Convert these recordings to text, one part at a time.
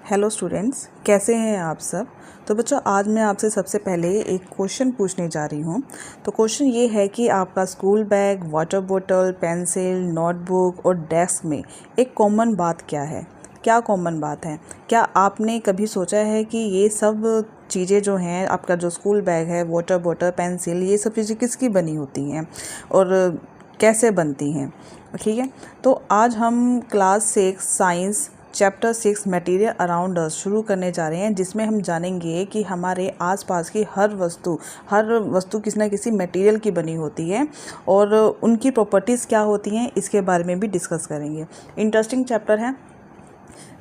Hello students, कैसे हैं आप सब। तो बच्चों, आज मैं आपसे सबसे पहले एक क्वेश्चन पूछने जा रही हूँ। तो क्वेश्चन ये है कि आपका स्कूल बैग, वाटर बोतल, पेंसिल, नोटबुक और डेस्क में एक कॉमन बात क्या है? क्या कॉमन बात है? क्या आपने कभी सोचा है कि ये सब चीज़ें जो हैं, आपका जो स्कूल बैग है, वाटर बोतल, पेंसिल, ये सब चीज़ें किसकी बनी होती हैं और कैसे बनती हैं? ठीक है, तो आज हम class 6 science chapter 6 material around us शुरू करने जा रहे हैं, जिसमें हम जानेंगे कि हमारे आसपास की हर वस्तु किसी न किसी मटेरियल की बनी होती है और उनकी प्रॉपर्टीज़ क्या होती हैं, इसके बारे में भी डिस्कस करेंगे। इंटरेस्टिंग चैप्टर है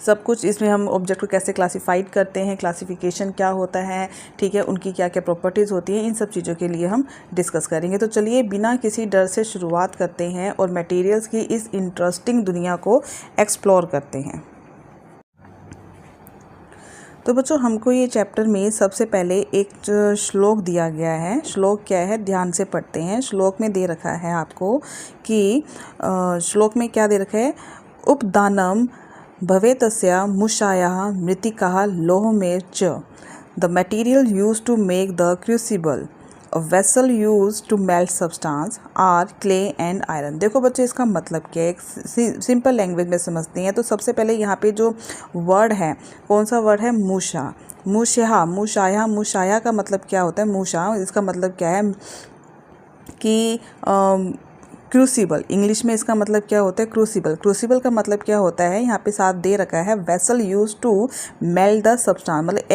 सब कुछ। इसमें हम ऑब्जेक्ट को कैसे क्लासिफाइड करते हैं, क्लासिफिकेशन क्या होता है, ठीक है, उनकी क्या क्या प्रॉपर्टीज़ होती हैं, इन सब चीज़ों के लिए हम डिस्कस करेंगे। तो चलिए बिना किसी डर से शुरुआत करते हैं और मटेरियल्स की इस इंटरेस्टिंग दुनिया को एक्सप्लोर करते हैं। तो बच्चों, हमको ये चैप्टर में सबसे पहले एक श्लोक दिया गया है। श्लोक क्या है, ध्यान से पढ़ते हैं। श्लोक में दे रखा है आपको कि श्लोक में क्या दे रखा है, उपदानम भवेतस्य मुषायाः मृत्तिकाः लोहमेव च, the material used to make the crucible, a vessel use to melt substance are clay and iron. देखो बच्चे, इसका मतलब क्या है, एक सिंपल लैंग्वेज में समझते हैं। तो सबसे पहले यहाँ पे जो वर्ड है, कौन सा वर्ड है, मूषा, मुषाया। मुषाया का मतलब क्या होता है, मूषा, इसका मतलब क्या है कि क्रूसिबल, इंग्लिश में इसका मतलब क्या होता है, क्रूसिबल। क्रूसिबल का मतलब क्या होता है, यहाँ पे साथ दे रखा है, vessel use to melt the substance, मतलब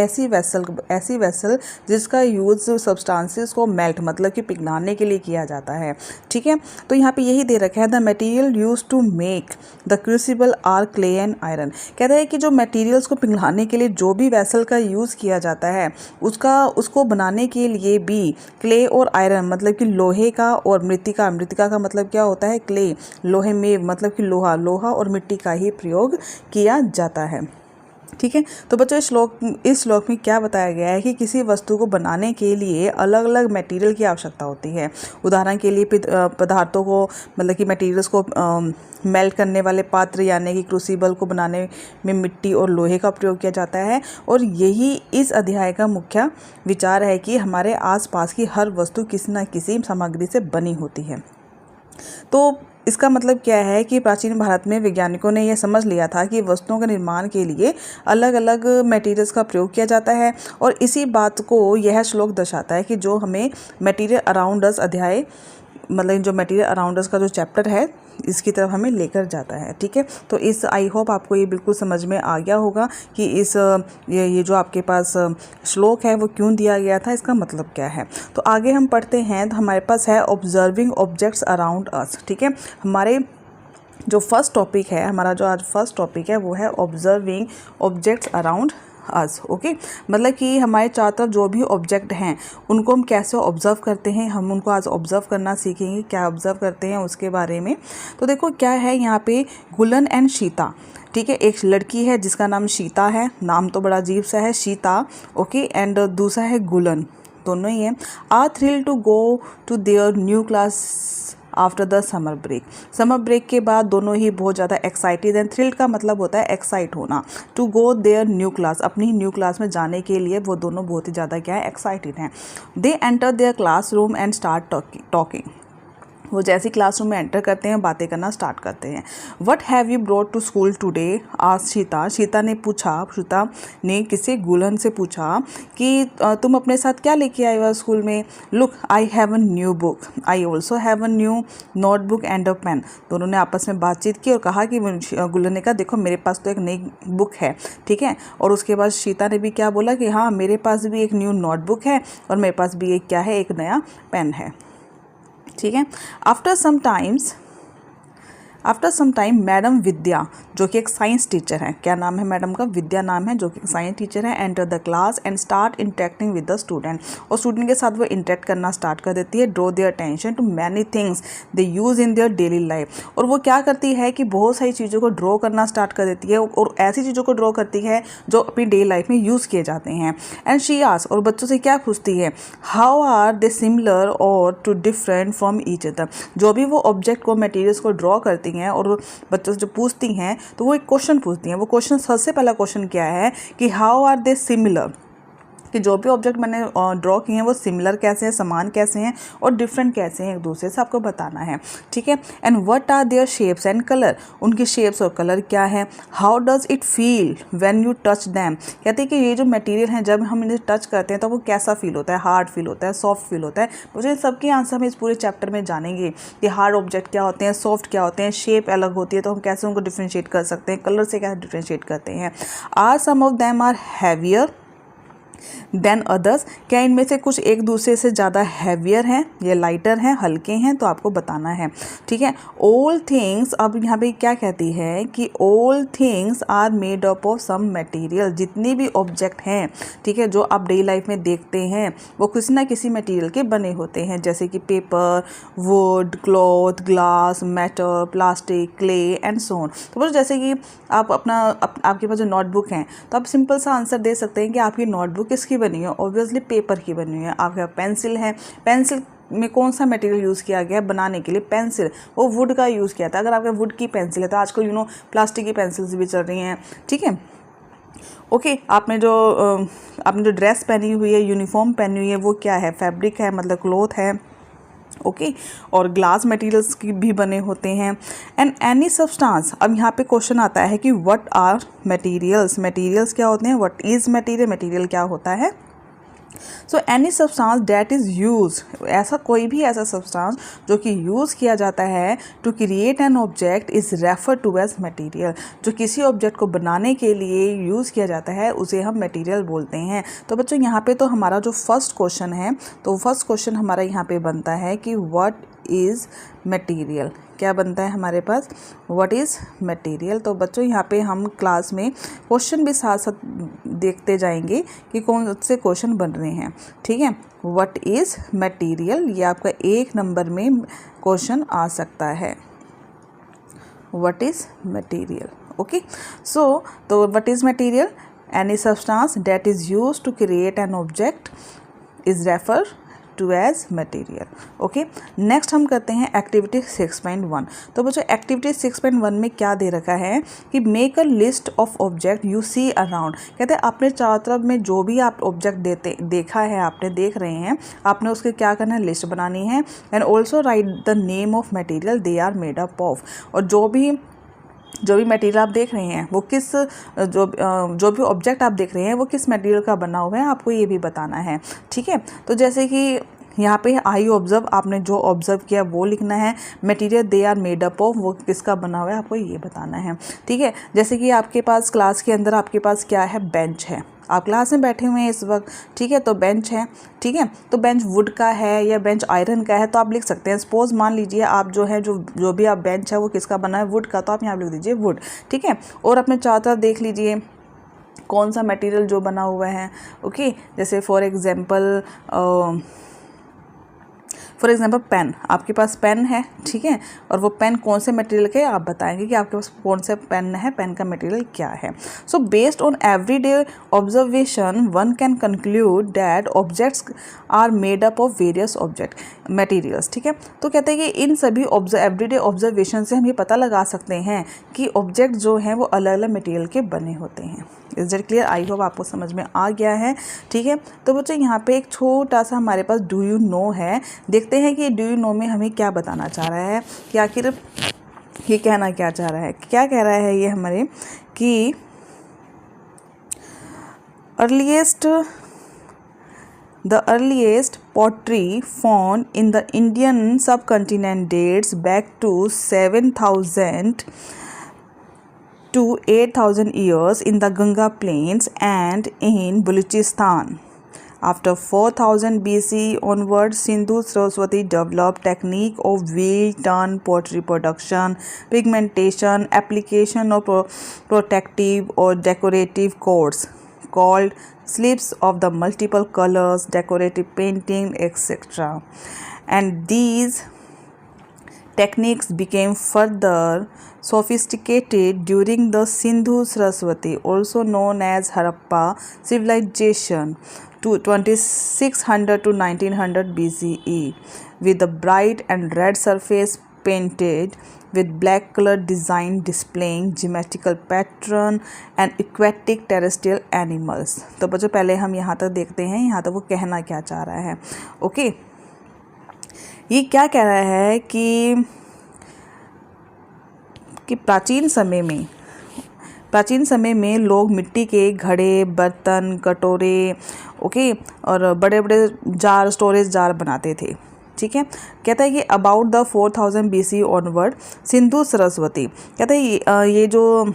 ऐसी वेसल जिसका यूज सब्सटेंसेस को मेल्ट मतलब कि पिघलाने के लिए किया जाता है। ठीक है, तो यहाँ पे यही दे रखा है, the material use to make the crucible are clay and iron. कहता है कि जो मटेरियल्स को पिघलाने के लिए जो भी वेसल का यूज़ किया जाता है, उसको बनाने के लिए भी क्ले और आयरन मतलब कि लोहे का, और मृत्तिका का मतलब क्या होता है, क्ले, लोहे में मतलब कि लोहा और मिट्टी का ही प्रयोग किया जाता है। ठीक है, तो बच्चों, इस श्लोक में क्या बताया गया है कि किसी वस्तु को बनाने के लिए अलग अलग मटेरियल की आवश्यकता होती है। उदाहरण के लिए पदार्थों को मतलब कि मटेरियल्स को मेल्ट करने वाले पात्र यानी कि क्रूसिबल को बनाने में मिट्टी और लोहे का प्रयोग किया जाता है। और यही इस अध्याय का मुख्य विचार है कि हमारे आसपास की हर वस्तु किसी न किसी सामग्री से बनी होती है। तो इसका मतलब क्या है कि प्राचीन भारत में वैज्ञानिकों ने यह समझ लिया था कि वस्तुओं के निर्माण के लिए अलग अलग मटेरियल्स का प्रयोग किया जाता है। और इसी बात को यह श्लोक दर्शाता है कि जो हमें मटेरियल अराउंड अस अध्याय, मतलब जो मटेरियल अराउंड अस का जो चैप्टर है, इसकी तरफ हमें लेकर जाता है। ठीक है, तो इस आई होप आपको ये बिल्कुल समझ में आ गया होगा कि ये जो आपके पास श्लोक है वो क्यों दिया गया था, इसका मतलब क्या है। तो आगे हम पढ़ते हैं। तो हमारे पास है ऑब्जर्विंग ऑब्जेक्ट्स अराउंड अस। ठीक है, हमारे जो फर्स्ट टॉपिक है, हमारा जो आज फर्स्ट टॉपिक है वो है observing objects around us. Okay, मतलब कि हमारे चारों तरफ जो भी ऑब्जेक्ट हैं उनको हम कैसे ऑब्जर्व करते हैं, हम उनको आज ऑब्जर्व करना सीखेंगे। क्या ऑब्जर्व करते हैं उसके बारे में। तो देखो क्या है यहाँ पे, गुलन एंड शीता। ठीक है, एक लड़की है जिसका नाम शीता है, नाम तो बड़ा अजीब सा है, शीता। ओके, एंड दूसरा है गुलन, दोनों ही है। Are thrill to go to their new class after the summer break. Summer break के बाद दोनों ही बहुत ज़्यादा एक्साइटेड हैं। थ्रिल्ड का मतलब होता है एक्साइट होना। To go their new class, अपनी न्यू क्लास में जाने के लिए वो दोनों बहुत ही ज़्यादा क्या है, एक्साइटेड हैं। They enter their classroom and start talking. वो जैसे क्लासरूम में एंटर करते हैं, बातें करना स्टार्ट करते हैं। What have you brought to school today, asked Sheeta. Sheeta ने किसी गुलन से पूछा कि तुम अपने साथ क्या लेके आए हो स्कूल में। Look, I have a new book, I also have a new notebook and a pen. दोनों ने आपस में बातचीत की और कहा कि गुलन ने कहा, देखो मेरे पास तो एक नई बुक है। ठीक है, और उसके बाद शीता ने भी क्या बोला कि हाँ, मेरे पास भी एक न्यू नोटबुक है और मेरे पास भी एक क्या है, एक नया पेन है। ठीक है, आफ्टर सम टाइम मैडम विद्या, जो कि एक साइंस टीचर है, क्या नाम है मैडम का, विद्या नाम है, जो कि साइंस टीचर है, enter the class and start interacting with the student. और स्टूडेंट के साथ वो इंटरेक्ट करना स्टार्ट कर देती है। Draw their attention to many things they use in their daily life. और वो क्या करती है कि बहुत सारी चीज़ों को ड्रॉ करना स्टार्ट कर देती है, और ऐसी चीज़ों को ड्रॉ करती है जो अपनी डेली लाइफ में यूज़ किए जाते हैं। एंड शी आस्क्स, और बच्चों से क्या पूछती है, हाउ आर दे सिमिलर और to different from each other. जो भी वो ऑब्जेक्ट को, मटेरियल्स को ड्रॉ करती करती हैं और बच्चों से जो पूछती हैं तो वो एक क्वेश्चन पूछती हैं। वो क्वेश्चन, सबसे पहला क्वेश्चन क्या है कि हाउ आर दे सिमिलर, कि जो भी ऑब्जेक्ट मैंने ड्रॉ किए हैं वो सिमिलर कैसे हैं, समान कैसे हैं और डिफरेंट कैसे हैं एक दूसरे से, आपको बताना है। ठीक है। And what are their shapes and colour, उनकी शेप्स और कलर क्या है। How does it feel when you touch them, कहते हैं कि ये जो मटेरियल हैं जब हम इन्हें टच करते हैं तो वो कैसा फील होता है, हार्ड फील होता है, सॉफ्ट फील होता है। मुझे सबके आंसर हम इस पूरे चैप्टर में जानेंगे कि हार्ड ऑब्जेक्ट क्या होते हैं, सॉफ्ट क्या होते हैं, शेप अलग होती है तो हम कैसे उनको डिफ्रेंशिएट कर सकते हैं, कलर से कैसे डिफ्रेंशिएट करते हैं। Are some of them are heavier than others, क्या इनमें से कुछ एक दूसरे से ज़्यादा हैवियर हैं या लाइटर हैं, हल्के हैं, तो आपको बताना है। ठीक है। ऑल थिंग्स, अब यहाँ पे क्या कहती है कि all things are made up of some material, जितनी भी ऑब्जेक्ट हैं, ठीक है, जो आप डेली लाइफ में देखते हैं वो किसी ना किसी मटेरियल के बने होते हैं, जैसे कि paper, would, cloth, glass, metal, plastic, clay and so on. तो बस जैसे कि आप आपके पास जो नोटबुक हैं तो आप सिंपल सा आंसर दे सकते हैं कि आपकी नोटबुक किसकी बनी है, ऑब्वियसली पेपर की बनी हुई है। आपके पेंसिल है, पेंसिल में कौन सा मटेरियल यूज़ किया गया है बनाने के लिए, पेंसिल, वो वुड का यूज़ किया था। अगर आपके वुड की पेंसिल है तो आजकल प्लास्टिक की पेंसिल्स भी चल रही हैं। ठीक है। ओके। आपने जो ड्रेस पहनी हुई है, यूनिफॉर्म पहनी हुई है, वो क्या है, फैब्रिक है, मतलब क्लॉथ है। ओके। और ग्लास मटेरियल्स की भी बने होते हैं। एंड एनी सब्सटेंस, अब यहाँ पे क्वेश्चन आता है कि व्हाट आर मटेरियल्स, मटेरियल्स क्या होते हैं, व्हाट इज़ मटेरियल, मटेरियल क्या होता है। So any substance that is use, ऐसा कोई भी ऐसा सब्सटेंस जो कि यूज़ किया जाता है to create an object is refer to as material, जो किसी ऑब्जेक्ट को बनाने के लिए यूज़ किया जाता है उसे हम मटेरियल बोलते हैं। तो बच्चों यहाँ पे तो हमारा जो फर्स्ट क्वेश्चन है, तो फर्स्ट क्वेश्चन हमारा यहाँ पे बनता है कि व्हाट इज़ मटेरियल, क्या बनता है हमारे पास, व्हाट इज़ मटेरियल। तो बच्चों यहाँ पे हम क्लास में क्वेश्चन भी साथ साथ देखते जाएंगे कि कौन से क्वेश्चन बन रहे हैं। ठीक है। व्हाट इज़ मटेरियल, ये आपका 1 नंबर में क्वेश्चन आ सकता है, what is material. Okay. So तो what is material, any substance that is used to create an object is refer to as material. Okay. Next हम करते हैं एक्टिविटी 6.1। तो बच्चों एक्टिविटी 6.1 में क्या दे रखा है कि make a list of object you see around, कहते हैं अपने चारों तरफ में जो भी आप ऑब्जेक्ट देखा है, आपने देख रहे हैं, आपने उसके क्या करना है, लिस्ट बनानी है। And also write the name of material they are made up of, और जो भी मटेरियल आप देख रहे हैं वो किस जो भी ऑब्जेक्ट आप देख रहे हैं वो किस मटेरियल का बना हुआ है, आपको ये भी बताना है। ठीक है। तो जैसे कि यहाँ पे आई ऑब्जर्व, आपने जो ऑब्जर्व किया वो लिखना है। Material they are made up of, वो किसका बना हुआ है आपको ये बताना है। ठीक है। जैसे कि आपके पास क्लास के अंदर आपके पास क्या है, बेंच है, आप क्लास में बैठे हुए हैं इस वक्त। ठीक है। तो बेंच है। ठीक है। तो बेंच वुड का है या बेंच आयरन का है, तो आप लिख सकते हैं। सपोज मान लीजिए आप जो भी आप बेंच है वो किसका बना है, वुड का, तो आप यहाँ लिख दीजिए वुड। ठीक है। और अपने चारों तरफ देख लीजिए कौन सा मटेरियल जो बना हुआ है। ओके। जैसे फॉर एग्जांपल पेन, आपके पास पेन है। ठीक है। और वो पेन कौन से मटेरियल के, आप बताएंगे कि आपके पास कौन से पेन है, पेन का मटेरियल क्या है। So based on everyday observation one can conclude that objects are made up of various object materials. ठीक है। तो कहते हैं कि इन सभी एवरीडे ऑब्जर्वेशन से हम ये पता लगा सकते हैं कि ऑब्जेक्ट जो हैं वो अलग अलग मटेरियल के बने होते हैं। Is that clear? I hope आपको समझ में आ गया है। ठीक है। तो बच्चों यहाँ पे एक छोटा सा हमारे पास डू यू नो है, देखते हैं कि डू यू नो में हमें क्या बताना चाह रहा है, कि आखिर ये कहना क्या चाह रहा है। क्या कह रहा है ये हमारे कि The earliest pottery found in the Indian subcontinent dates back to 7,000 to 8,000 years in the Ganga plains and in Baluchistan. After 4000 BC onwards, Sindhu-Saraswati developed technique of wheel-turn pottery production, pigmentation, application of protective or decorative coats called slips of the multiple colors, decorative painting, etc. And these techniques became further sophisticated during the Sindhu-Saraswati, also known as Harappa civilization, to 2600 to 1900 BCE, with the bright and red surface painted with black color design displaying geometrical pattern and aquatic terrestrial animals। तो बच्चों पहले हम यहाँ तक देखते हैं, यहाँ तक वो कहना क्या चाह रहा है। ओके, ये क्या कह रहा है कि प्राचीन समय में लोग मिट्टी के घड़े, बर्तन, कटोरे, ओके, और बड़े बड़े जार, स्टोरेज जार बनाते थे। ठीक है, कहता है कि about the 4000 BC onward Sindhu Saraswati, कहता है ये जो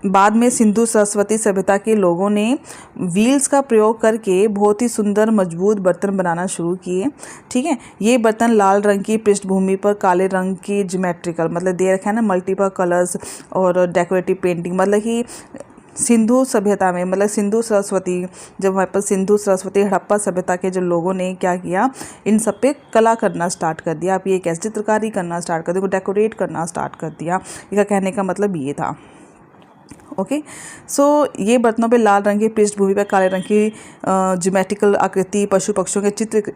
बाद में सिंधु सरस्वती सभ्यता के लोगों ने व्हील्स का प्रयोग करके बहुत ही सुंदर मजबूत बर्तन बनाना शुरू किए। ठीक है, ये बर्तन लाल रंग की पृष्ठभूमि पर काले रंग की ज्योमेट्रिकल, मतलब दे रखा है ना, मल्टीपल कलर्स और डेकोरेटिव पेंटिंग, मतलब कि सिंधु सभ्यता में, मतलब सिंधु सरस्वती, जब हमारे पास सिंधु सरस्वती हड़प्पा सभ्यता के जो लोगों ने क्या किया, इन सब पे कला करना स्टार्ट कर दिया। आप ये कैसे चित्रकारी करना स्टार्ट कर दिया, डेकोरेट करना स्टार्ट कर दिया। इसका कहने का मतलब ये था। ओके, सो ये बर्तनों पे लाल रंग की पृष्ठभूमि पर काले रंग की ज्योमेट्रिकल आकृति, पशु पक्षियों के चित्र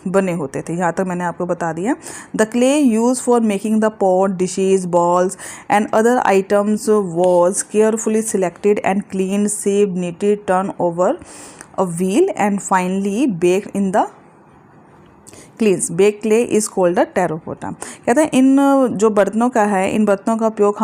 बने होते थे। यहाँ तक मैंने आपको बता दिया। The clay use for making the pot, dishes, balls and other items was carefully selected and clean, shaped, kneaded, turn over a wheel and finally baked in the kilns. Bake clay is called the terracotta. कहते हैं इन जो बर्तनों का है, इन बर्तनों का उपयोग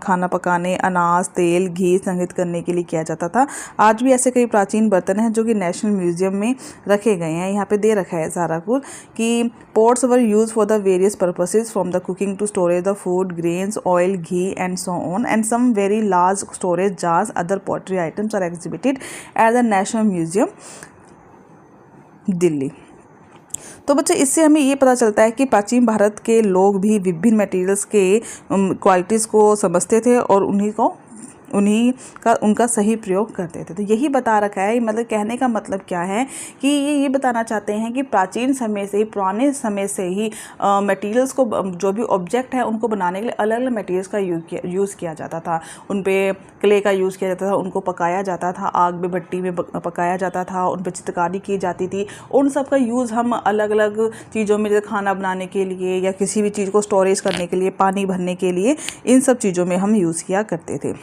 खाना पकाने, अनाज, तेल, घी संग्रहित करने के लिए किया जाता था। आज भी ऐसे कई प्राचीन बर्तन हैं जो कि नेशनल म्यूजियम में रखे गए हैं। यहाँ पे दे रखा है सारा कुछ कि pots were use for the various purposes from the cooking to storage the food, grains, oil, ghee and so on, and some very large storage jars, other pottery items are exhibited at the national museum Delhi. तो बच्चे इससे हमें ये पता चलता है कि प्राचीन भारत के लोग भी विभिन्न मटेरियल्स के क्वालिटीज़ को समझते थे और उनका सही प्रयोग करते थे। तो यही बता रखा है, मतलब कहने का मतलब क्या है कि ये बताना चाहते हैं कि प्राचीन समय से ही, पुराने समय से ही मटेरियल्स को, जो भी ऑब्जेक्ट है उनको बनाने के लिए अलग अलग मटेरियल्स का यूज़ किया जाता था। उन पे क्ले का यूज़ किया जाता था, उनको पकाया जाता था, आग में, भट्टी में पकाया जाता था, उन पर चित्रकारी की जाती थी। उन सब का यूज़ हम अलग अलग चीज़ों में, जैसे खाना बनाने के लिए या किसी भी चीज़ को स्टोरेज करने के लिए, पानी भरने के लिए, इन सब चीज़ों में हम यूज़ किया करते थे।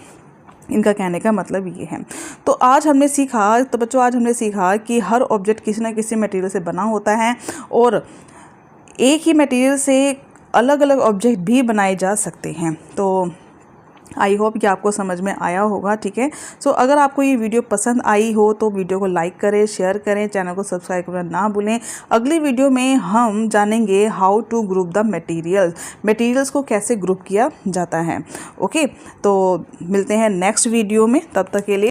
इनका कहने का मतलब ये है। तो आज हमने सीखा कि हर ऑब्जेक्ट किसी न किसी मटेरियल से बना होता है और एक ही मटेरियल से अलग अलग ऑब्जेक्ट भी बनाए जा सकते हैं। तो आई होप कि आपको समझ में आया होगा। ठीक है, सो अगर आपको ये वीडियो पसंद आई हो तो वीडियो को लाइक करें, शेयर करें, चैनल को सब्सक्राइब करना ना भूलें। अगली वीडियो में हम जानेंगे how to group the materials को कैसे ग्रुप किया जाता है। ओके, तो मिलते हैं नेक्स्ट वीडियो में, तब तक के लिए